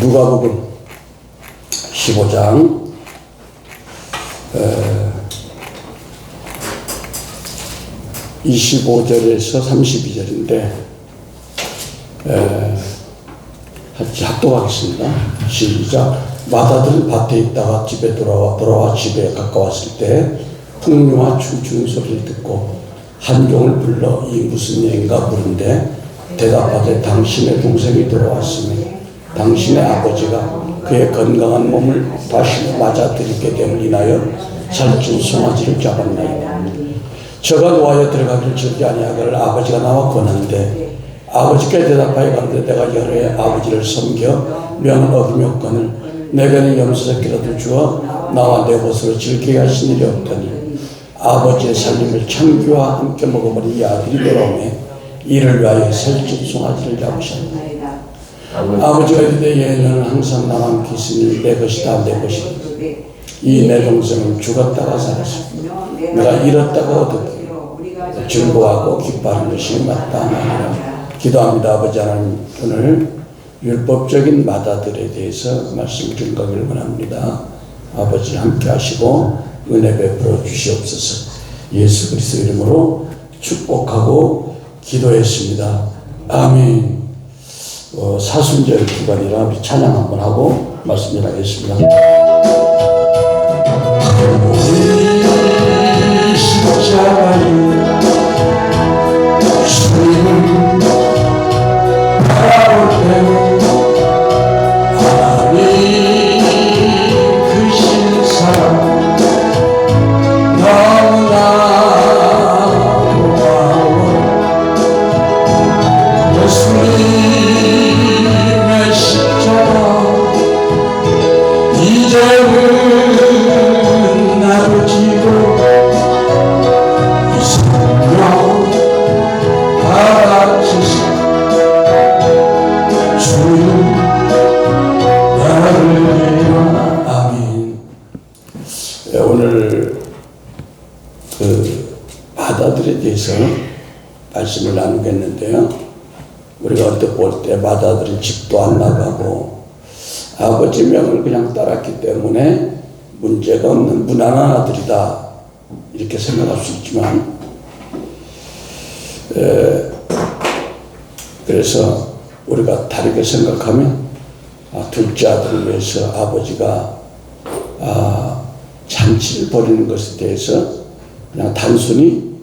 누가복음 15장 25절에서 32절인데 같이 합독하겠습니다. 시작. 마다들은 밭에 있다가 집에 돌아와 집에 가까웠을 때 풍류와 춤추는 소리를 듣고 한 종을 불러 이 무슨 일인가 물은데 대답하되 당신의 동생이 돌아왔으니 당신의 아버지가 그의 건강한 몸을 다시 맞아들이게 됨을 인하여 살찐 송아지를 잡았나이다. 저가 노하여 들어가기를 즐기 아니하기를 아버지가 나와 권하는데 아버지께 대답하여 가는데 내가 여러의 아버지를 섬겨 명을 어기며 내게는 염소새끼라도 주어 나와 내 것으로 즐기게 하신 일이 없더니 아버지의 살림을 창기와 함께 먹어버린 이 아들이 돌아오매 이를 위하여 살찐 송아지를 잡으셨다. 아버지가 이르되 얘는 항상 나만 기으니 내 것이다 내 것이다. 이 내 동생은 죽었다가 살았습니다. 내가 잃었다가 얻었기에 즐거워하고 기뻐하는 것이 마땅하니라. 기도합니다. 아버지 하나님, 오늘 율법적인 마다들에 대해서 말씀 증거하기를 원합니다. 아버지 함께 하시고 은혜 베풀어 주시옵소서. 예수 그리스도 이름으로 축복하고 기도했습니다. 아멘. 사순절 기간이라 우리 찬양 한번 하고 말씀 전하겠습니다. 우리 십자가에 주님을 바라볼 때 하나님 크신 사랑 너무나 고마워. 예수님의 십자가 이제는 나를 지고 이 생명 받아주시 주님 나를 위하여. 아멘. 오늘 마다들에 대해서 말씀을 나누겠는데요. 우리가 어떻게 볼 때 마다들은 집도 안 나가고 아버지 명을 그냥 따랐기 때문에 문제가 없는 무난한 아들이다 이렇게 생각할 수 있지만 그래서 우리가 다르게 생각하면 둘째 아들을 위해서 아버지가 잔치를 벌이는 것에 대해서 그냥 단순히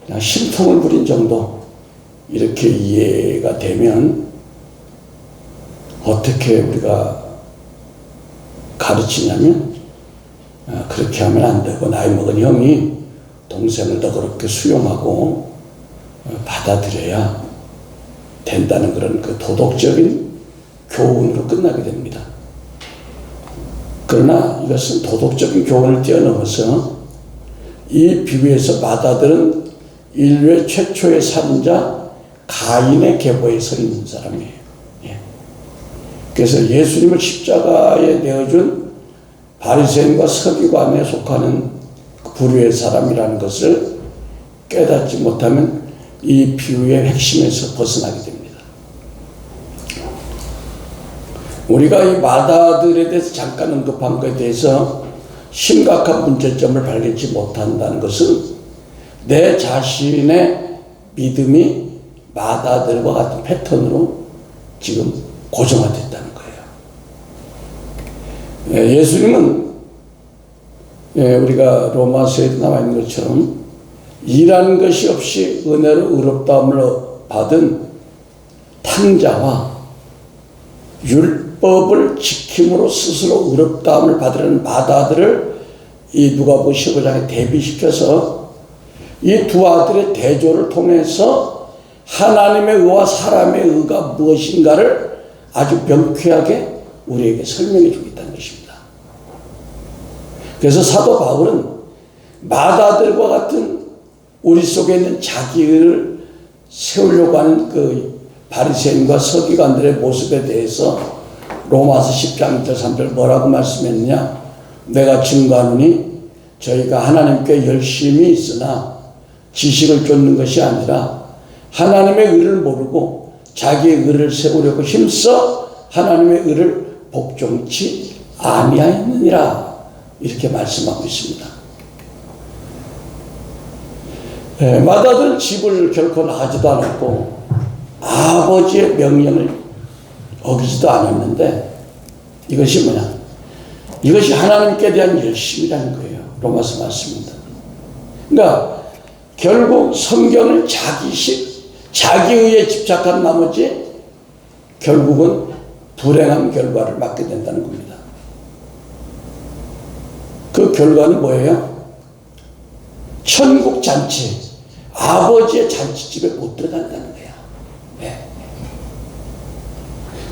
그냥 심통을 부린 정도 이렇게 이해가 되면 어떻게 우리가 가르치냐면 그렇게 하면 안 되고 나이 먹은 형이 동생을 더 그렇게 수용하고 받아들여야 된다는 그런 그 도덕적인 교훈으로 끝나게 됩니다. 그러나 이것은 도덕적인 교훈을 뛰어넘어서 이 비유에서 마다들은 인류의 최초의 살인자 가인의 계보에 서 있는 사람이에요. 그래서 예수님을 십자가에 내어준 바리새인과 서기관에 속하는 부류의 사람이라는 것을 깨닫지 못하면 이 비유의 핵심에서 벗어나게 됩니다. 우리가 이 마다들에 대해서 잠깐 언급한 것에 대해서 심각한 문제점을 발견치 못한다는 것은 내 자신의 믿음이 마다들과 같은 패턴으로 지금 고정화됐다는 거예요. 예수님은 우리가 로마서에 나와 있는 것처럼 일하는 것이 없이 은혜로 의롭다함을 받은 탕자와 율법을 지킴으로 스스로 의롭다함을 받으려는 마다들을 이 누가복음 15장에 대비시켜서 이 두 아들의 대조를 통해서 하나님의 의와 사람의 의가 무엇인가를 아주 명쾌하게 우리에게 설명해 주겠다는 것입니다. 그래서 사도 바울은 마다들과 같은 우리 속에 있는 자기를 세우려고 하는 그 바리새인과 서기관들의 모습에 대해서 로마서 10장 1절 3절 뭐라고 말씀했느냐? 내가 증거하노니 저희가 하나님께 열심히 있으나 지식을 쫓는 것이 아니라 하나님의 의를 모르고 자기의 의를 세우려고 힘써 하나님의 의를 복종치 아니하였느니라 이렇게 말씀하고 있습니다. 맏아들 집을 결코 나가지도 않았고 아버지의 명령을 어기지도 않았는데 이것이 뭐냐? 이것이 하나님께 대한 열심이라는 거예요. 로마서 말씀입니다. 그러니까 결국 성경을 자기의에 집착한 나머지 결국은 불행한 결과를 맞게 된다는 겁니다. 그 결과는 뭐예요? 천국 잔치, 아버지의 잔치집에 못 들어간다는 거야. 네.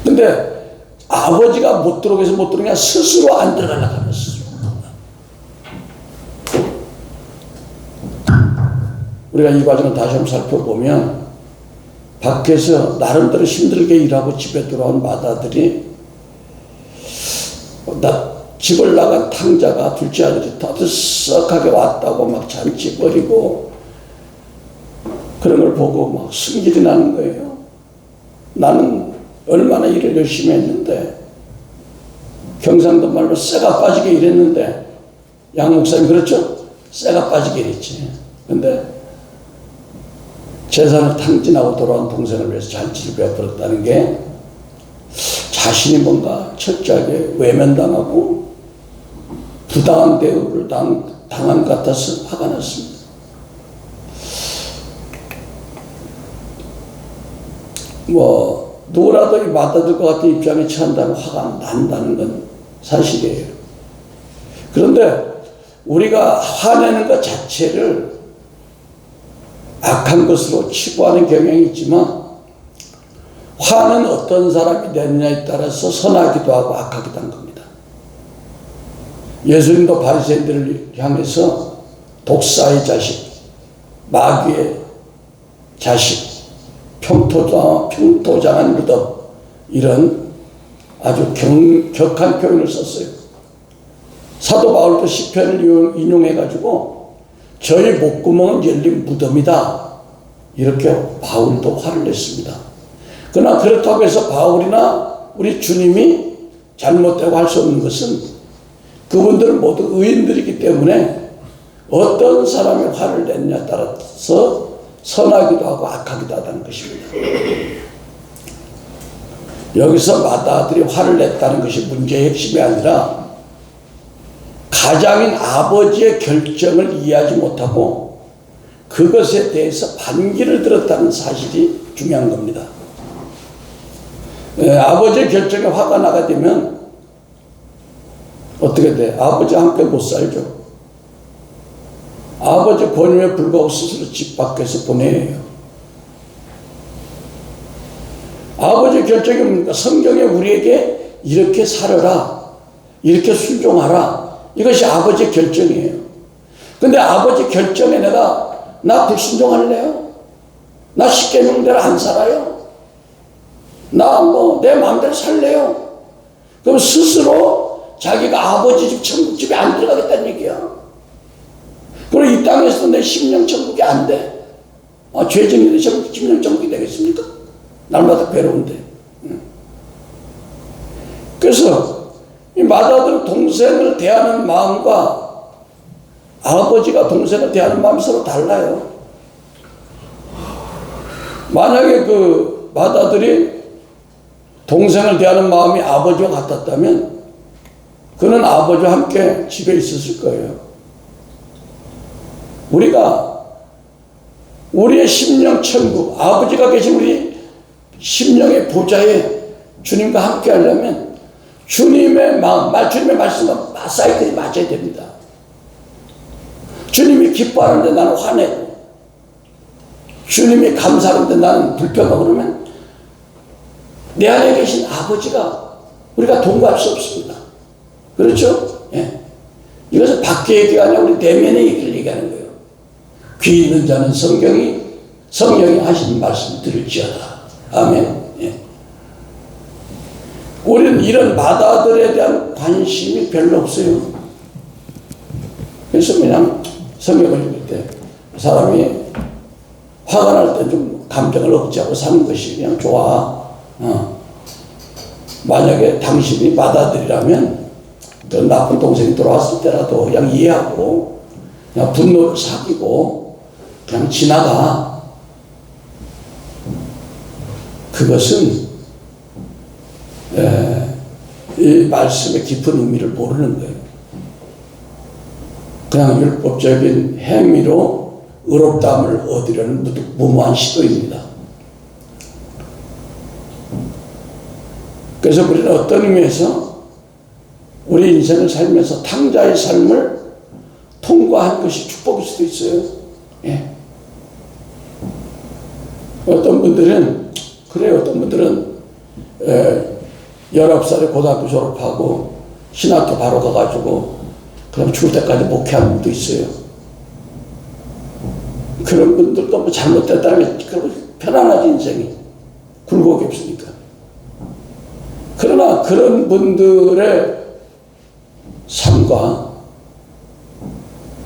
근데 아버지가 못 들어오게 해서 못 들어오냐? 스스로 안 들어가려고 하면 스스로. 우리가 이 과정을 다시 한번 살펴보면 밖에서 나름대로 힘들게 일하고 집에 돌아온 맏아들이 집을 나간 탕자가 둘째 아들이 터득석하게 왔다고 막 잔치 벌이고 그런 걸 보고 막 승질이 나는 거예요. 나는 얼마나 일을 열심히 했는데 경상도 말로 쇠가 빠지게 일했는데 양 목사님 그렇죠? 쇠가 빠지게 일했지. 근데 재산을 탕진하고 돌아온 동생을 위해서 잔치를 베풀었다는 게 자신이 뭔가 철저하게 외면당하고 부당한 대우를 당한 것 같아서 화가 났습니다. 누구라도 이 맏아들과 같은 입장에 처한다면 화가 난다는 건 사실이에요. 그런데 우리가 화내는 것 자체를 악한 것으로 치부하는 경향이 있지만 화는 어떤 사람이 내느냐에 따라서 선하기도 하고 악하기도 한 겁니다. 예수님도 바리새인들을 향해서 독사의 자식, 마귀의 자식, 평토장한 무덤 이런 아주 격한 표현을 썼어요. 사도 바울도 시편을 인용해가지고 저희 목구멍은 열린 무덤이다 이렇게 바울도 화를 냈습니다. 그러나 그렇다고 해서 바울이나 우리 주님이 잘못되고 할 수 없는 것은 그분들은 모두 의인들이기 때문에 어떤 사람이 화를 냈냐에 따라서 선하기도 하고 악하기도 하다는 것입니다. 여기서 맏아들이 화를 냈다는 것이 문제의 핵심이 아니라 가장인 아버지의 결정을 이해하지 못하고 그것에 대해서 반기를 들었다는 사실이 중요한 겁니다. 아버지의 결정에 화가 나게 되면 어떻게 돼? 아버지와 함께 못 살죠. 아버지 권유에 불구하고 스스로 집 밖에서 보내야 해요. 아버지의 결정이 뭡니까? 성경에 우리에게 이렇게 살아라, 이렇게 순종하라, 이것이 아버지의 결정이에요. 근데 아버지 결정에 나 불순종할래요? 나 십계명대로 안 살아요? 나 내 마음대로 살래요? 그럼 스스로 자기가 아버지 집 천국집에 안 들어가겠다는 얘기야. 그리고 이 땅에서도 내 심령 천국이 안 돼. 죄짓는데 심령 천국이 되겠습니까? 날마다 괴로운데. 그래서 이 맏아들은 동생을 대하는 마음과 아버지가 동생을 대하는 마음이 서로 달라요. 만약에 그 맏아들이 동생을 대하는 마음이 아버지와 같았다면 그는 아버지와 함께 집에 있었을 거예요. 우리가 우리의 심령 천국, 아버지가 계신 우리 심령의 보좌에 주님과 함께 하려면 주님의 마음, 주님의 말씀과 맞사이클이 맞아야 됩니다. 주님이 기뻐하는데 나는 화내고 주님이 감사하는데 나는 불평하고 그러면 내 안에 계신 아버지가 우리가 동거할 수 없습니다. 그렇죠? 예. 이것은 밖의 얘기가 아니라 우리 내면의 얘기를 얘기하는 거예요. 귀 있는 자는 성령이 하신 말씀 들을지어다. 아멘. 예. 우리는 이런 맏아들에 대한 관심이 별로 없어요. 그래서 그냥 성경을 읽을 때 사람이 화가 날 때 좀 감정을 억제하고 사는 것이 그냥 좋아. 만약에 당신이 맏아들이라면 너 나쁜 동생이 돌아왔을 때라도 그냥 이해하고 그냥 분노를 사귀고 그냥 지나가. 그것은 이 말씀의 깊은 의미를 모르는 거예요. 그냥 율법적인 행위로 의롭다함을 얻으려는 무모한 시도입니다. 그래서 우리는 어떤 의미에서 우리 인생을 살면서 탕자의 삶을 통과한 것이 축복일 수도 있어요. 예. 어떤 분들은 그래요. 어떤 분들은 19살에 고등학교 졸업하고 신학교 바로 가가지고 그럼 죽을 때까지 목회하는 분도 있어요. 그런 분들도 뭐 잘못됐다는 게 편안하지 인생이. 굴곡이 없으니까. 그러나 그런 분들의 삶과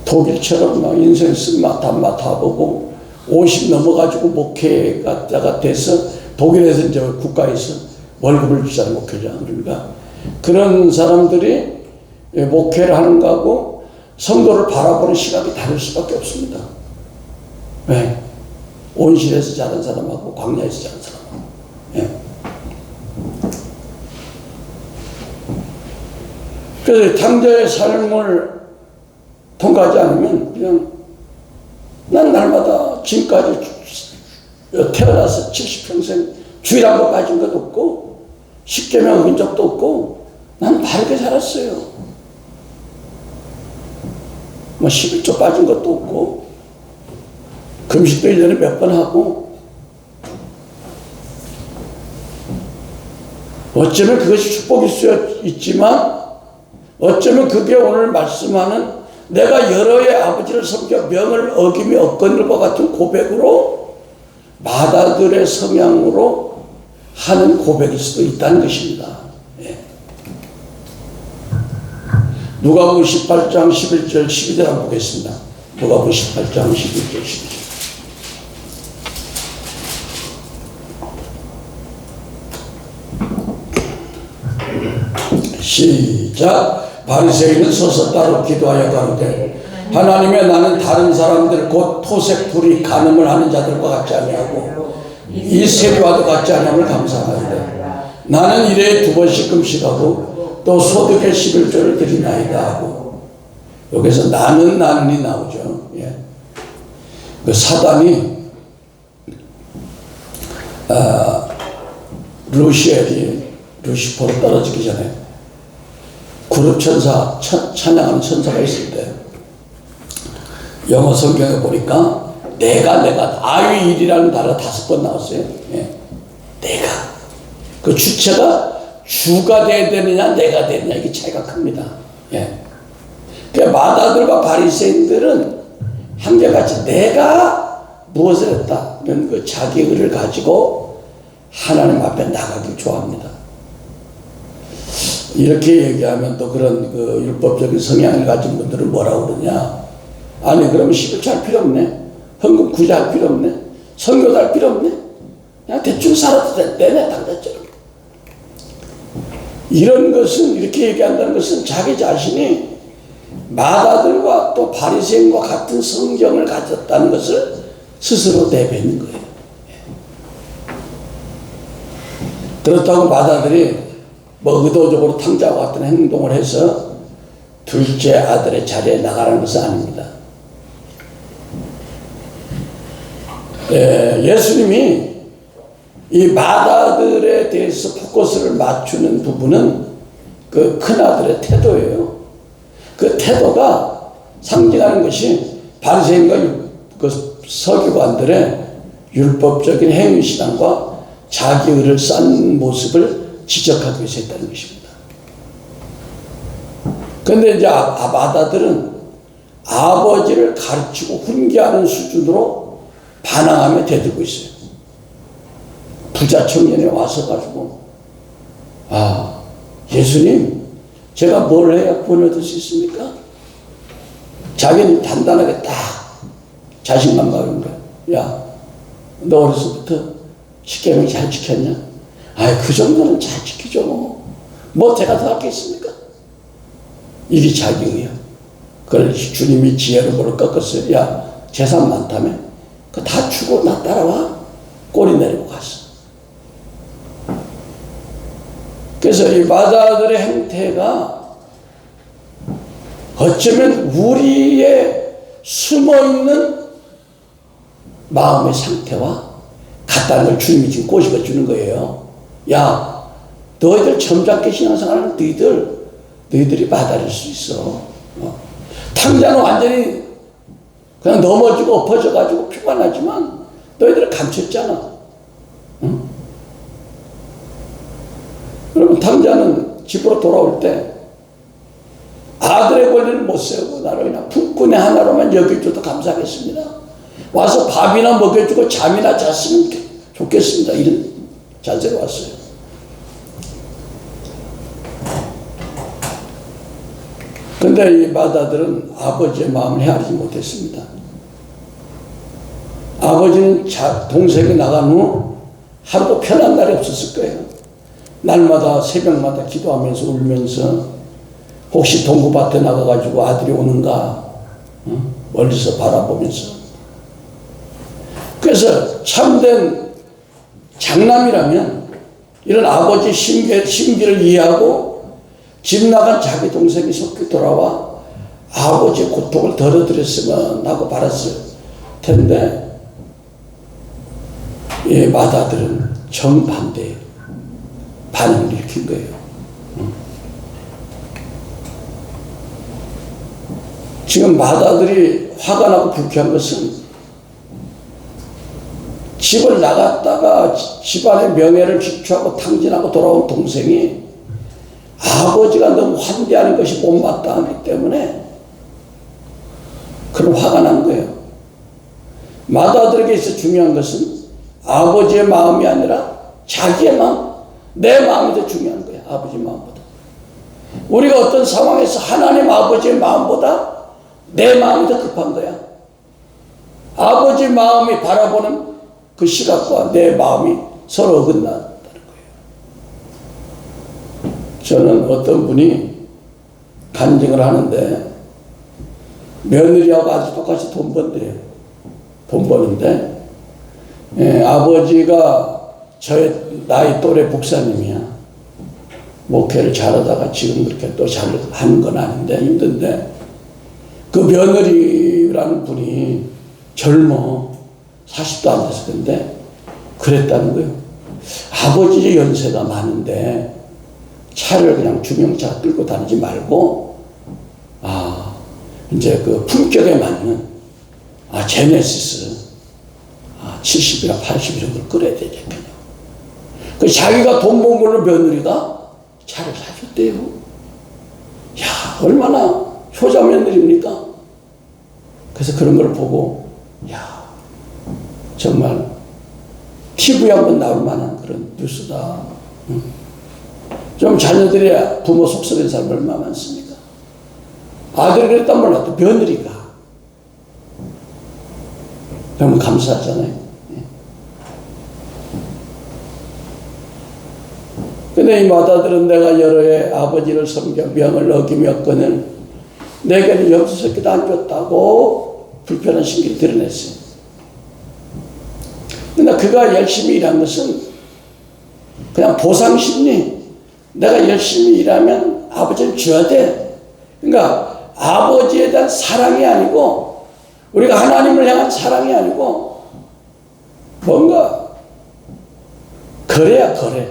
독일처럼 막 인생 쓴맛 단맛 다 보고 50 넘어가지고 목회가 돼서 독일에서 이제 국가에서 월급을 주잖아요. 목회자. 그러니까 그런 사람들이 목회를 하는 거하고 성도를 바라보는 시각이 다를 수밖에 없습니다. 왜? 온실에서 자란 사람하고 광야에서 자란 사람하고. 예. 그래서 탕자의 삶을 통과하지 않으면 그냥 난 날마다 지금까지 태어나서 70평생 주일 한 번 빠진 것도 없고 10계명 어긴 적도 없고 난 바르게 살았어요. 뭐 11조 빠진 것도 없고 금식도 1년에 몇 번 하고 어쩌면 그것이 축복일 수 있지만 어쩌면 그게 오늘 말씀하는 내가 여러의 아버지를 섬겨 명을 어김이 없거니와 같은 고백으로 맏아들의 성향으로 하는 고백일 수도 있다는 것입니다. 예. 누가복음 18장 11절 12절 한번 보겠습니다. 누가복음 18장 11절 12절. 시작. 바리새인은 서서 따로 기도하여 가로되 하나님의 나는 다른 사람들 곧 토색 불이 간음을 하는 자들과 같지 아니하고 이 세리와도 같지 아니함을 감사하는데 나는 일에 2번씩 금식하고 또 소득의 11조를 드리나이다 하고 여기서 나는이 나오죠. 예. 그 사단이 루시퍼로 떨어지기 전에 그룹 천사, 찬양하는 천사가 있을 때 영어 성경에 보니까 내가 I will이라는 단어가 5번 나왔어요. 예. 내가. 그 주체가 주가 돼야 되느냐 내가 되느냐 이게 차이가 큽니다. 예. 그러니까 맏아들과 바리새인들은 한결같이 내가 무엇을 했다 이런 그 자기 의를 가지고 하나님 앞에 나가기 좋아합니다. 이렇게 얘기하면 또 그런 그 율법적인 성향을 가진 분들은 뭐라고 그러냐. 아니 그러면 11조 할 필요 없네. 헌금 구제할 필요 없네. 선교도 할 필요 없네. 그냥 대충 살아도 되네. 당자처럼. 이런 것은 이렇게 얘기한다는 것은 자기 자신이 맏아들과 또 바리새인과 같은 성경을 가졌다는 것을 스스로 내뱉는 거예요. 그렇다고 맏아들이 뭐 의도적으로 탕자와 같은 행동을 해서 둘째 아들의 자리에 나가라는 것은 아닙니다. 예수님이 이 맏아들에 대해서 포커스를 맞추는 부분은 그 큰아들의 태도예요. 그 태도가 상징하는 것이 바리새인과 그 서기관들의 맏법적인 행위신앙과 자기 의를 쌓는 모습을 지적하기 위해서 했다는 것입니다. 그런데 이제 맏아들은 아버지를 가르치고 훈계하는 수준으로 반항하며 대들고 있어요. 부자 청년에 와서 가지고 예수님 제가 뭘 해야 구원 얻을 수 있습니까? 자기는 단단하게 딱 자신감 가는 거야. 야, 너 어려서부터 십계명 잘 지켰냐? 그 정도는 잘 지키죠. 뭐 제가 더 할겠습니까? 이게 자기 의야. 그걸 주님이 지혜로 그걸 꺾었어요. 야, 재산 많다며? 그거 다 주고 나 따라와? 꼬리 내리고 갔어. 그래서 이 마다들의 행태가 어쩌면 우리의 숨어있는 마음의 상태와 같다는 걸 주님이 지금 꼬집어 주는 거예요. 야, 너희들 점잖게 신앙생활하는 너희들이 마다릴 수 있어. 탕자는 완전히 그냥 넘어지고 엎어져가지고 피가 나지만 너희들은 감췄잖아. 응? 그러면 탕자는 집으로 돌아올 때 아들의 권리를 못 세우고 나를 그냥 품꾼의 하나로만 여겨줘도 감사하겠습니다. 와서 밥이나 먹여주고 잠이나 잤으면 좋겠습니다. 이런 자세로 왔어요. 근데 이 마다들은 아버지의 마음을 헤아리지 못했습니다. 아버지는 동생이 나간 후 하루도 편한 날이 없었을 거예요. 날마다 새벽마다 기도하면서 울면서 혹시 동구밭에 나가가지고 아들이 오는가 멀리서 바라보면서. 그래서 참된 장남이라면 이런 아버지 심기를 이해하고 집 나간 자기 동생이 속히 돌아와 아버지의 고통을 덜어드렸으면 하고 바랐을 텐데 이 마다들은 정반대의 반응을 일으킨 거예요. 지금 마다들이 화가 나고 불쾌한 것은 집을 나갔다가 집안의 명예를 취취하고 탕진하고 돌아온 동생이 아버지가 너무 환대하는 것이 못마땅하기 때문에 그런 화가 난 거예요. 마다들에게 있어 중요한 것은 아버지의 마음이 아니라 자기의 마음, 내 마음이 더 중요한 거예요. 아버지 마음보다. 우리가 어떤 상황에서 하나님 아버지의 마음보다 내 마음이 더 급한 거야. 아버지 마음이 바라보는 그 시각과 내 마음이 서로 어긋난다는 거예요. 저는 어떤 분이 간증을 하는데 며느리하고 아주 똑같이 돈 번대요. 돈 버는데 아버지가 저의 나이 또래 목사님이야. 목회를 잘하다가 지금 그렇게 또 잘 하는 건 아닌데 힘든데 그 며느리라는 분이 젊어. 40도 안 돼서 근데 그랬다는 거예요. 아버지의 연세가 많은데 차를 그냥 중형차 끌고 다니지 말고 이제 그 품격에 맞는 제네시스 70이나 80 정도를 끌어야 되겠군요. 그 자기가 돈 번 걸로 며느리가 차를 사줬대요. 야, 얼마나 효자 며느리입니까? 그래서 그런 걸 보고 야, 정말 TV에 한번 나올 만한 그런 뉴스다. 좀 자녀들이 부모 속썩인 사람 얼마나 많습니까? 아들이 그랬단 몰라도 며느리가 너무 감사하잖아요. 근데 이 마다들은 내가 여러 해 아버지를 섬겨 명을 어기며 내게는 엽서새끼도 안 줬다고 불편한 심기를 드러냈어요. 근데 그가 열심히 일한 것은 그냥 보상심리. 내가 열심히 일하면 아버지는 줘야 돼. 그러니까 아버지에 대한 사랑이 아니고 우리가 하나님을 향한 사랑이 아니고 뭔가 거래야 거래.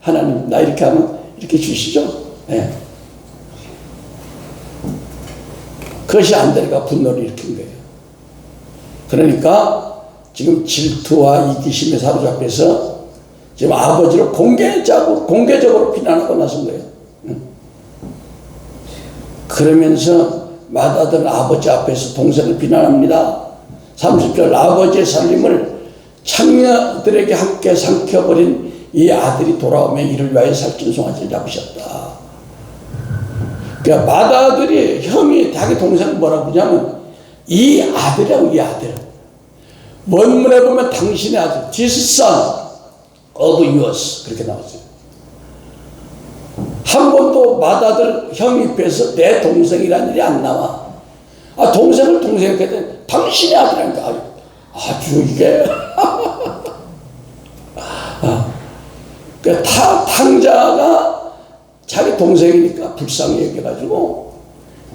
하나님 나 이렇게 하면 이렇게 주시죠. 네. 그것이 안 되니까 분노를 일으킨 거예요. 그러니까 지금 질투와 이기심에 사로잡혀서 지금 아버지를 공개적으로 비난하고 나선 거예요. 그러면서 마다들은 아버지 앞에서 동생을 비난합니다. 30절 아버지의 살림을 창녀들에게 함께 삼켜버린 이 아들이 돌아오면 이를 위하여 살찐 송아지를 잡으셨다. 그러니까 마다들이 형이 자기 동생을 뭐라고 하냐면 이 아들이라고. 이 아들. 원문에 보면 당신의 아들, this son of yours 그렇게 나왔어요. 한 번도 맏아들 형 입에서 내 동생이라는 일이 안 나와. 동생을 동생에게 된 당신의 아들이니까 아주 이게 탕자가 자기 동생이니까 불쌍히 여겨가지고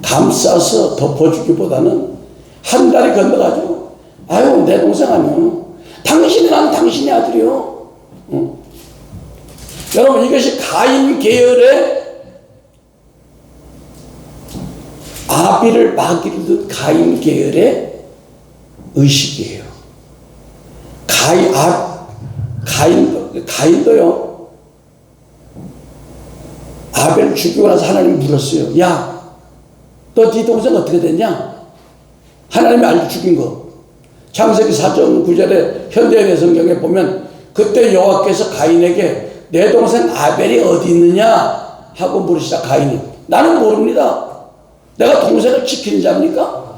감싸서 덮어주기보다는 한 다리 건너가지고 아유 내 동생 아니요. 당신이 난 당신의 아들이요. 여러분 이것이 가인 계열의 아비를 마귀를 둔 가인 계열의 의식이에요. 가인도요. 아벨 죽이고 나서 하나님 물었어요. 야, 너 네 동생 어떻게 됐냐? 하나님이 알고 죽인 거. 창세기 4장 9절에 현대의 성경에 보면 그때 여호와께서 가인에게 내 동생 아벨이 어디 있느냐 하고 물으시다. 가인이 나는 모릅니다. 내가 동생을 지키는 자입니까?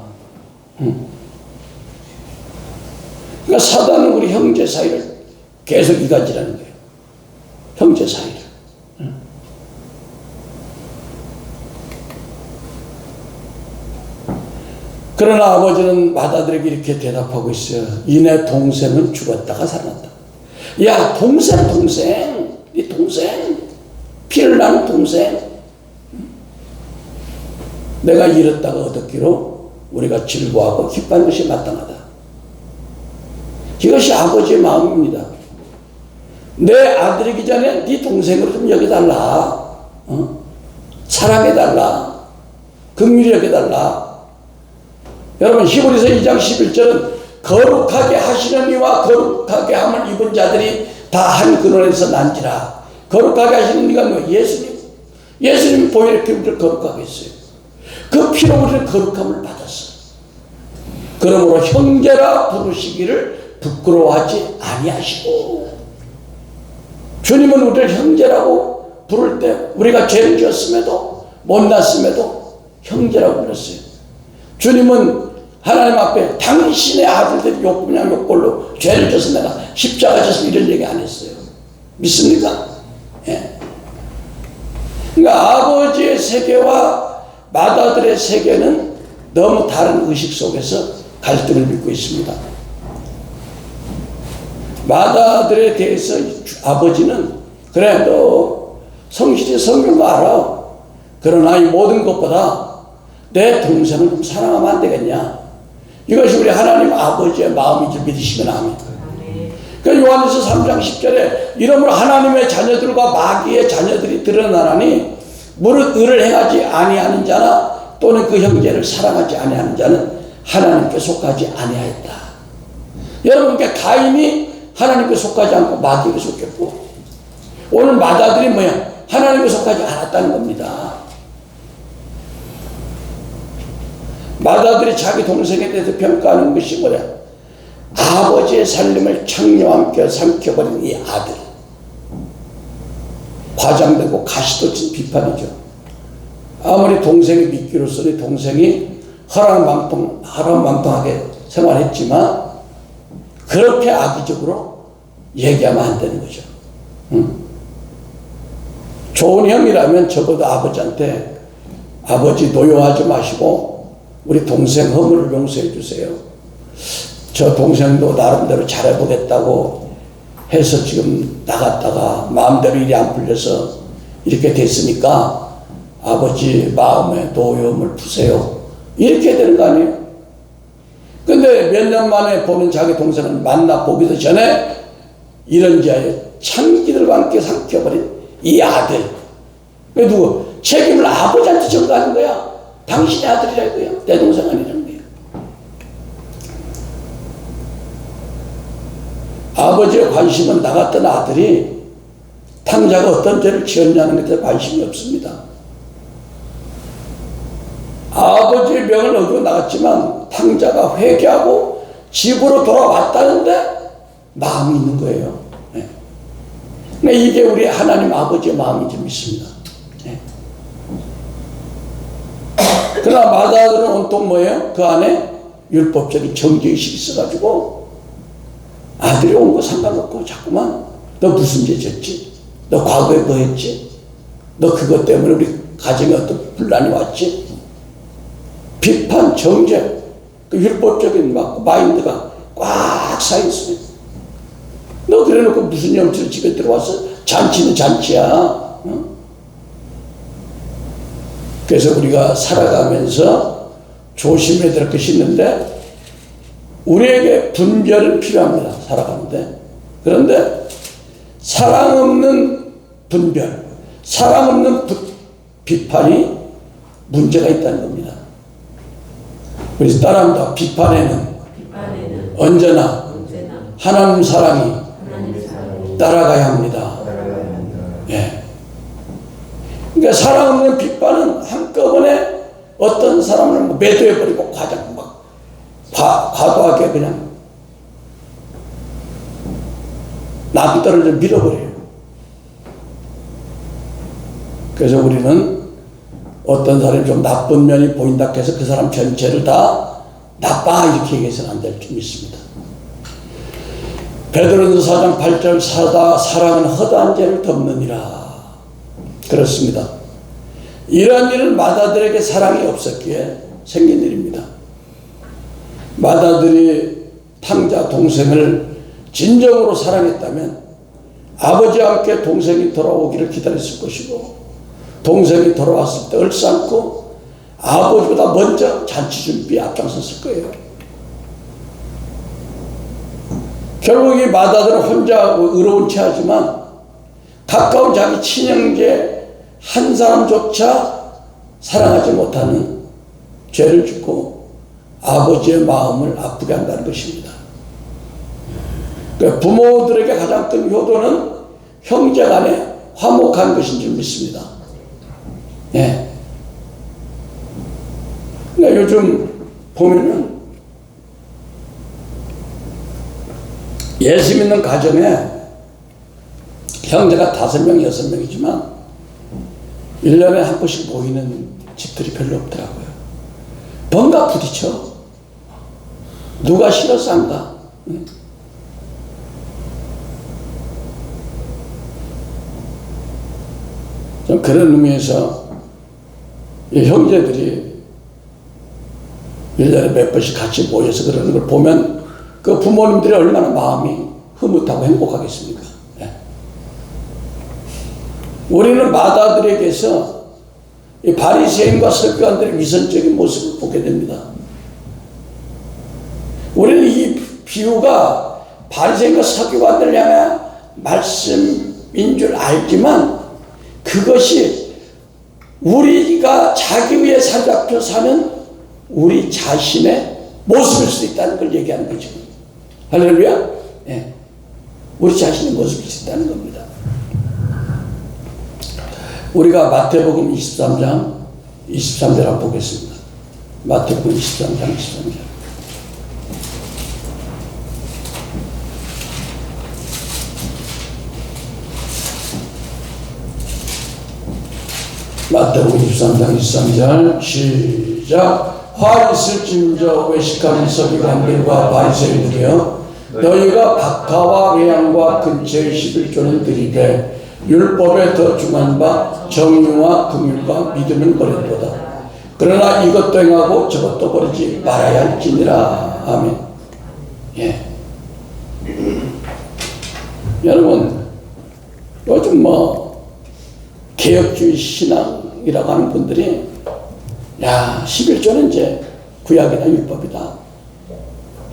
그러니까 사단은 우리 형제 사이를 계속 이간질하는 거예요. 형제 사이를. 그러나 아버지는 맏아들에게 이렇게 대답하고 있어요. 이내 동생은 죽었다가 살았다. 야, 동생. 네 동생. 피를 나는 동생. 내가 잃었다가 얻었기로 우리가 즐거워하고 기뻐하는 것이 마땅하다. 이것이 아버지의 마음입니다. 내 아들이기 전에 네 동생으로 좀 여겨달라. 사랑해달라. 긍휼히 여겨달라. 여러분 히브리서 2장 11절은 거룩하게 하시는 이와 거룩하게 함을 입은 자들이 다 한 근원에서 난지라. 거룩하게 하시는 이가 뭐 예수님 보혈의 피로 우리를 거룩하게 했어요. 그 피로 우리는 거룩함을 받았어. 그러므로 형제라 부르시기를 부끄러워하지 아니하시고, 주님은 우리를 형제라고 부를 때 우리가 죄를 지었음에도 못났음에도 형제라고 불렀어요. 주님은 하나님 앞에 당신의 아들들이 욕구냐 욕골로 죄를 져서 내가 십자가 져서 이런 얘기 안 했어요. 믿습니까? 예. 그러니까 아버지의 세계와 맏아들의 세계는 너무 다른 의식 속에서 갈등을 빚고 있습니다. 맏아들에 대해서 아버지는 그래 너 성실히 성경도 알아. 그러나 이 모든 것보다 내 동생을 좀 사랑하면 안 되겠냐. 이것이 우리 하나님 아버지의 마음인 줄 믿으시면 아멘. 그러니까 요한일서 3장 10절에 이러므로 하나님의 자녀들과 마귀의 자녀들이 드러나나니 무릇 의를 행하지 아니하는 자나 또는 그 형제를 사랑하지 아니하는 자는 하나님께 속하지 아니하였다. 여러분, 그러니까 가인이 하나님께 속하지 않고 마귀에게 속했고, 오늘 맏아들이 뭐야? 하나님께 속하지 않았다는 겁니다. 맏아들이 자기 동생에 대해서 평가하는 것이 뭐냐? 아버지의 살림을 창녀와 함께 삼켜버린 이 아들. 과장되고 가시도 친 비판이죠. 아무리 동생이 믿기로서는 동생이 허랑방통하게 생활했지만 그렇게 악의적으로 얘기하면 안 되는 거죠. 좋은 형이라면 적어도 아버지한테 아버지 노여하지 마시고 우리 동생 허물을 용서해 주세요. 저 동생도 나름대로 잘해보겠다고 해서 지금 나갔다가 마음대로 일이 안 풀려서 이렇게 됐으니까 아버지 마음에 노여움을 푸세요. 이렇게 되는 거 아니에요? 근데 몇 년 만에 보는 자기 동생을 만나보기도 전에 이런 자의 창기들과 함께 삼켜버린 이 아들. 누구? 책임을 아버지한테 전가하는 거야. 당신의 아들이라고요. 내 동생 아니라는 거예요. 아버지의 관심은 나갔던 아들이 탕자가 어떤 죄를 지었냐는 것에 관심이 없습니다. 아버지의 명을 얻고 나갔지만 탕자가 회개하고 집으로 돌아왔다는데 마음이 있는 거예요. 네. 그러니까 이게 우리 하나님 아버지의 마음인지 믿습니다. 네. 그러나 맏아들은 온통 뭐예요? 그 안에 율법적인 정죄의식이 있어가지고 아들이 온 거 상관없고 자꾸만 너 무슨 죄 졌지? 너 과거에 뭐 했지? 너 그것 때문에 우리 가정에 어떤 분란이 왔지? 비판, 정죄, 그 율법적인 마인드가 꽉 차있어요. 너 그래놓고 무슨 염치로 집에 들어와서 잔치는 잔치야. 어? 그래서 우리가 살아가면서 조심해야 될 것이 있는데, 우리에게 분별은 필요합니다. 살아가는데. 그런데 사랑 없는 분별, 사랑 없는 비판이 문제가 있다는 겁니다. 그래서 따라합니다. 비판에는 언제나 하나님 사랑이 따라가야 합니다. 예. 그러니까 사랑 없는 비판은 한꺼번에 어떤 사람을 매도해버리고 과도하게 그냥 낭떠러져 밀어버려요. 그래서 우리는 어떤 사람이 좀 나쁜 면이 보인다 해서 그 사람 전체를 다 나빠 이렇게 얘기해서는 안 될 줄 믿습니다. 베드로전서 4장 8절 사랑은 허다한 죄를 덮느니라. 그렇습니다. 이러한 일은 마다들에게 사랑이 없었기에 생긴 일입니다. 마다들이 탕자 동생을 진정으로 사랑했다면 아버지와 함께 동생이 돌아오기를 기다렸을 것이고, 동생이 돌아왔을 때 얼싸안고 아버지보다 먼저 잔치 준비에 앞장섰을 거예요. 결국 이 마다들은 혼자 의로운 채 하지만 가까운 자기 친형제 한 사람조차 사랑하지 못하는 죄를 짓고 아버지의 마음을 아프게 한다는 것입니다. 그러니까 부모들에게 가장 큰 효도는 형제 간에 화목한 것인 줄 믿습니다. 예. 그러니까 요즘 보면은 예수 믿는 가정에 형제가 5명, 6명이지만 1년에 한 번씩 모이는 집들이 별로 없더라고요. 뭔가 부딪혀. 누가 싫어서 한가? 응? 좀 그런 의미에서 이 형제들이 1년에 몇 번씩 같이 모여서 그러는 걸 보면 그 부모님들이 얼마나 마음이 흐뭇하고 행복하겠습니까? 네. 우리는 마다들에게서 이 바리새인과 서기관들의 위선적인 모습을 보게 됩니다. 우리는 이 비유가 바리새인과 서기관들을 향한 말씀인 줄 알지만 그것이 우리가 자기 위에 사로잡혀 사는 우리 자신의 모습일 수 있다는 걸 얘기하는 거죠. 할렐루야. 네. 우리 자신의 모습일 수 있다는 겁니다. 우리가 마태복음 23장 23절 한번 보겠습니다. 마태복음 23장 23절. 마태복음 23장 23절 시작. 화 있을진저 외식하는 서기관들과 바리새인들이여, 너희가 박하와 외양과 근처의 11조는 드리되 율법에 더 중한 바 정의와 긍휼과 믿음은 버렸도다. 그러나 이것도 행하고 저것도 버리지 말아야 할지니라. 아멘. 예. 여러분, 요즘 개혁주의 신앙이라고 하는 분들이 11조는 이제 구약이나 율법이다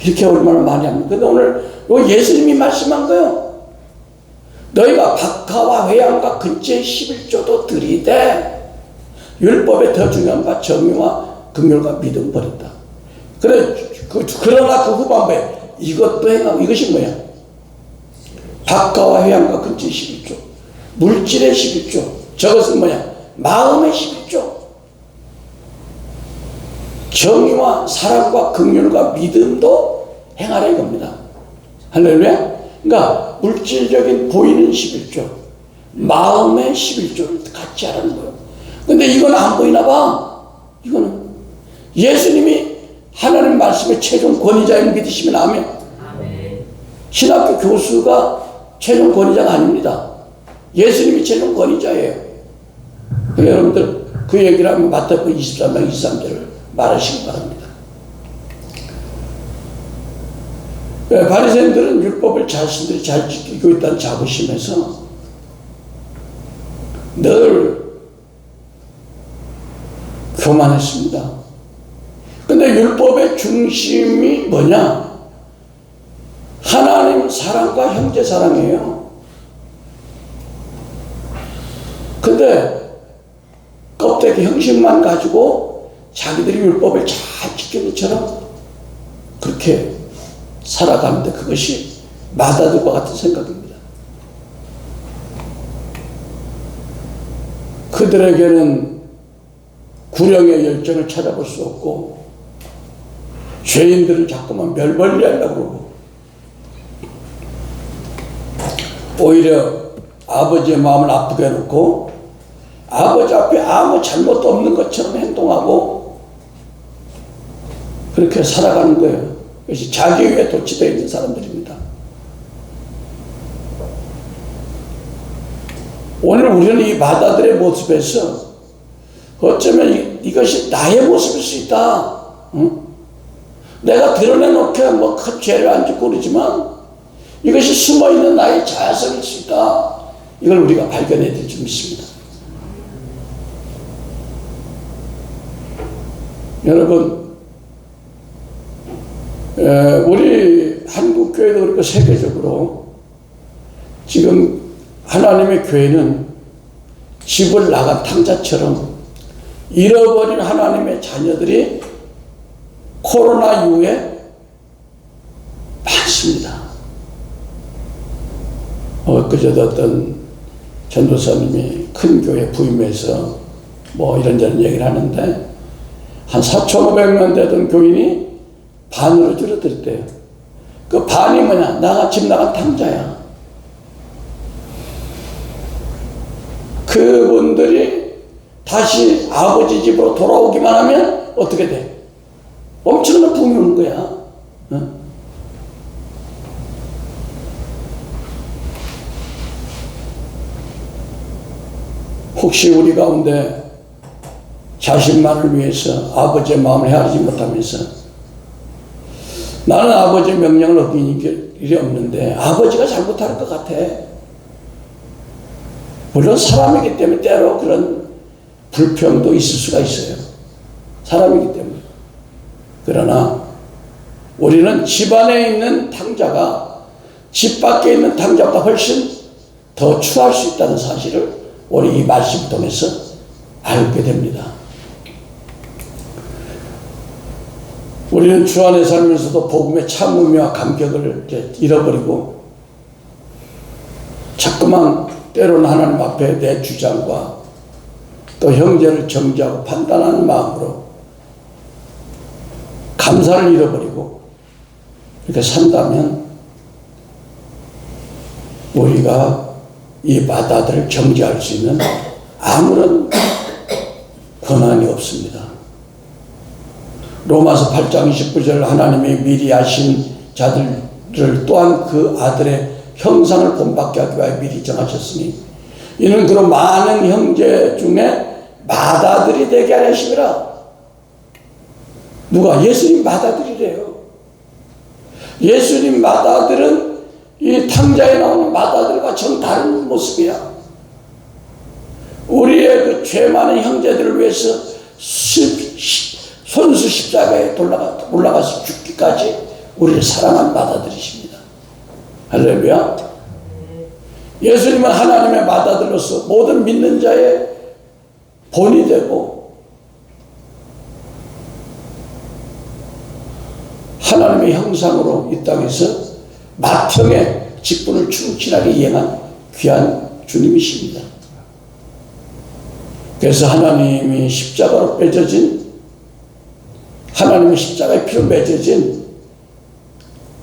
이렇게 얼마나 많이 합니까? 근데 오늘 예수님이 말씀한 거예요. 너희가 박하와 회양과 근처의 11조도 드리되 율법에 더 중요한 바 정의와 긍휼과 믿음 버렸다. 그러나 그 후반부에 이것도 행하고, 이것이 뭐야? 박하와 회양과 근처의 11조, 물질의 11조, 저것은 뭐야? 마음의 11조. 정의와 사랑과 긍휼과 믿음도 행하라 이겁니다. 할렐루야. 그러니까 물질적인 보이는 11조, 마음의 11조를 같이 하라는 거예요. 근데 이건 안 보이나 봐. 이거는 예수님이 하나님 말씀의 최종 권위자임을 믿으시면 아멘. 신학교 교수가 최종 권위자가 아닙니다. 예수님이 최종 권위자예요. 여러분들 그 얘기를 하면 마태복음 23장 23절을 말하시기 바랍니다. 바리새인들은 율법을 자신들이 잘 지키고 있다는 자부심에서 늘 교만했습니다. 근데 율법의 중심이 뭐냐? 하나님 사랑과 형제 사랑이에요. 근데 껍데기 형식만 가지고 자기들이 율법을 잘 지키는 것처럼 그렇게 살아가는데 그것이 마다들과 같은 생각입니다. 그들에게는 구령의 열정을 찾아볼 수 없고 죄인들을 자꾸만 멸벌리하려고 그러고 오히려 아버지의 마음을 아프게 해놓고 아버지 앞에 아무 잘못도 없는 것처럼 행동하고 그렇게 살아가는 거예요. 그것이 자기 위에 도취되어 있는 사람들입니다. 오늘 우리는 이 바다들의 모습에서 어쩌면 이것이 나의 모습일 수 있다. 응? 내가 드러내놓게 뭐 큰 죄를 안 짓고 그러지만 이것이 숨어있는 나의 자아성일 수 있다. 이걸 우리가 발견해야 될 줄 믿습니다. 여러분, 우리 한국교회도 그렇고 세계적으로 지금 하나님의 교회는 집을 나간 탕자처럼 잃어버린 하나님의 자녀들이 코로나 이후에 많습니다. 그저도 어떤 전도사님이 큰 교회 부임해서 뭐 이런저런 얘기를 하는데 한 4,500명 되던 교인이 반으로 줄어들었대요. 그 반이 뭐냐? 집 나간 탕자야. 그분들이 다시 아버지 집으로 돌아오기만 하면 어떻게 돼? 엄청난 붐이 오는 거야. 어? 혹시 우리 가운데 자신만을 위해서 아버지의 마음을 헤아리지 못하면서 나는 아버지의 명령을 어기는 일이 없는데 아버지가 잘못할 것 같아. 물론 사람이기 때문에 때로 그런 불평도 있을 수가 있어요. 사람이기 때문에. 그러나 우리는 집 안에 있는 탕자가 집 밖에 있는 탕자보다 훨씬 더 추할 수 있다는 사실을 우리 이 말씀을 통해서 알게 됩니다. 우리는 주 안에 살면서도 복음의 참음과 감격을 잃어버리고 자꾸만 때로는 하나님 앞에 내 주장과 또 형제를 정죄하고 판단하는 마음으로 감사를 잃어버리고 이렇게 산다면 우리가 이 바다들을 정죄할 수 있는 아무런 권한이 없습니다. 로마서 8장 29절 하나님이 미리 아신 자들을 또한 그 아들의 형상을 본받게 하기 위하여 미리 정하셨으니 이는 그런 많은 형제 중에 마다들이 되게 하려 하심이라. 누가? 예수님 마다들이래요. 예수님 마다들은 이 탕자에 나오는 마다들과 전 다른 모습이야. 우리의 그 죄 많은 형제들을 위해서 손수 십자가에 올라가서 죽기까지 우리를 사랑한 마다들이십니다. 할렐루야. 예수님은 하나님의 마다들로서 모든 믿는 자의 본이 되고 하나님의 형상으로 이 땅에서 맏형의 직분을 충실하게 이행한 귀한 주님이십니다. 그래서 하나님이 십자가로 맺어진 하나님의 십자가의 피로 맺어진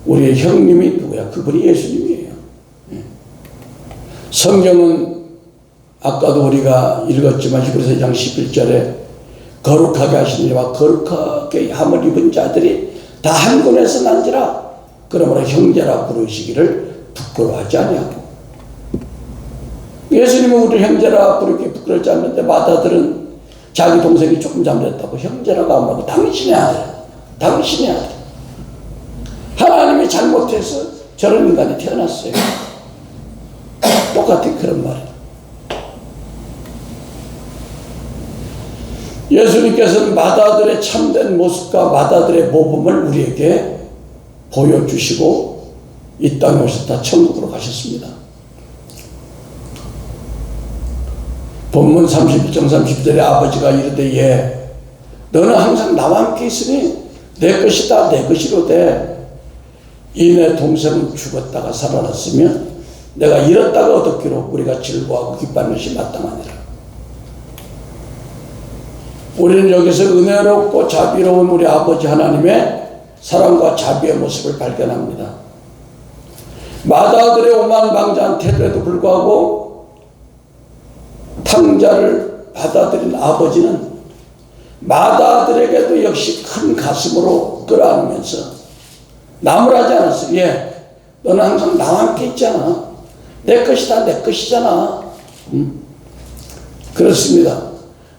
우리의 형님이 누구야? 그분이 예수님이에요. 성경은 아까도 우리가 읽었지만 히브리서 2장 11절에 거룩하게 하시는 이와 거룩하게 함을 입은 자들이 다 한 군에서 난지라 그러므로 형제라 부르시기를 부끄러워하지 아니하고 예수님은 우리 형제라 부르기 부끄럽지 않는데 마다들은 자기 동생이 조금 잘못했다고 형제라고 안 하고 당신의 아들, 당신의 아들. 하나님이 잘못해서 저런 인간이 태어났어요. 똑같은 그런 말이에요. 예수님께서는 마다들의 참된 모습과 마다들의 모범을 우리에게 보여주시고 이 땅에 오셨다 천국으로 가셨습니다. 본문 31장 30절에 아버지가 이르되 예, 너는 항상 나와 함께 있으니 내 것이다 내 것이로되 이 내 동생은 죽었다가 살아났으며 내가 잃었다가 얻었기로 우리가 즐거워하고 기뻐하는 것이 마땅하니라. 우리는 여기서 은혜롭고 자비로운 우리 아버지 하나님의 사랑과 자비의 모습을 발견합니다. 마다들의 오만방자한 태도에도 불구하고 탕자를 받아들인 아버지는 마다들에게도 역시 큰 가슴으로 끌어안으면서 나무라지 않았어요. 예, 너는 항상 나와 함께 있잖아. 내 것이다 내 것이잖아. 그렇습니다.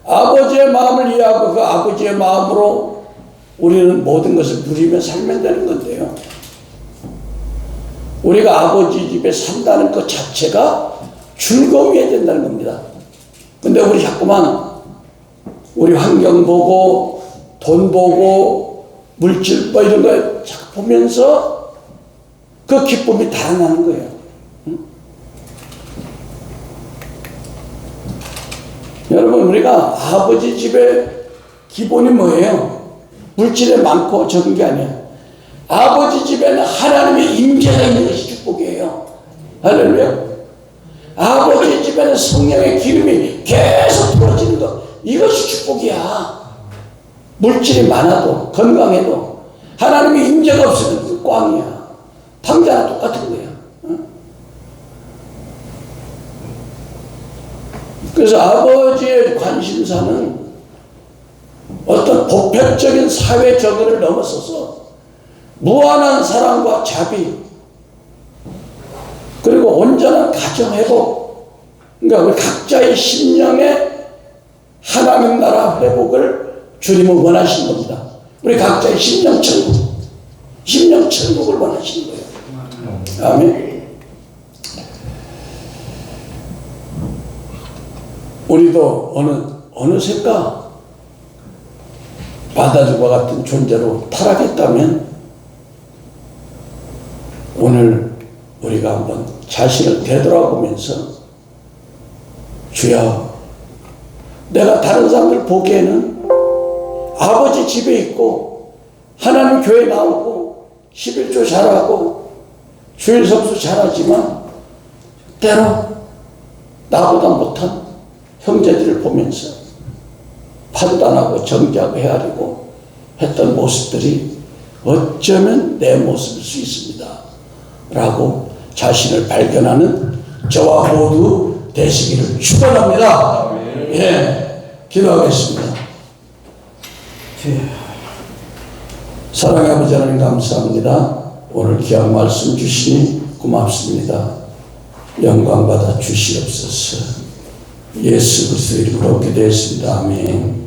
아버지의 마음을 이해하고 그 아버지의 마음으로 우리는 모든 것을 누리며 살면 되는 건데요. 우리가 아버지 집에 산다는 것 자체가 즐거움이어야 된다는 겁니다. 근데 우리 자꾸만 우리 환경 보고 돈 보고 물질 이런 거 자꾸 보면서 그 기쁨이 달아나는 거예요. 여러분, 우리가 아버지 집의 기본이 뭐예요? 물질에 많고 적은 게 아니에요. 아버지 집에는 하나님의 임재가 있는 것이 축복이에요. 할렐루야. 아버지 집에는 성령의 기름이 계속 부어지는 것, 이것이 축복이야. 물질이 많아도 건강해도 하나님의 임재가 없으면 그 꽝이야. 당자랑 똑같은 거야. 그래서 아버지의 관심사는 어떤 보편적인 사회 적응을 넘어서서 무한한 사랑과 자비, 그리고 온전한 가정 회복, 그러니까 우리 각자의 심령의 하나님 나라 회복을 주님은 원하시는 겁니다. 우리 각자의 심령 천국, 심령 천국을 원하시는 거예요. 아멘. 우리도 어느새가 바다주와 같은 존재로 타락했다면 오늘 우리가 한번 자신을 되돌아보면서 주여, 내가 다른 사람들 보기에는 아버지 집에 있고 하나님 교회 나오고 11조 잘하고 주일 성수 잘하지만 때로 나보다 못한 형제들을 보면서 판단하고 정죄하고 헤아리고 했던 모습들이 어쩌면 내 모습일 수 있습니다 라고 자신을 발견하는 저와 모두 되시기를 축원합니다. 예, 기도하겠습니다. 사랑의 아버지 하나님 감사합니다. 오늘 귀한 말씀 주시니 고맙습니다. 영광 받아 주시옵소서. 예수 그리스도 이름으로 기도했습니다. 아멘.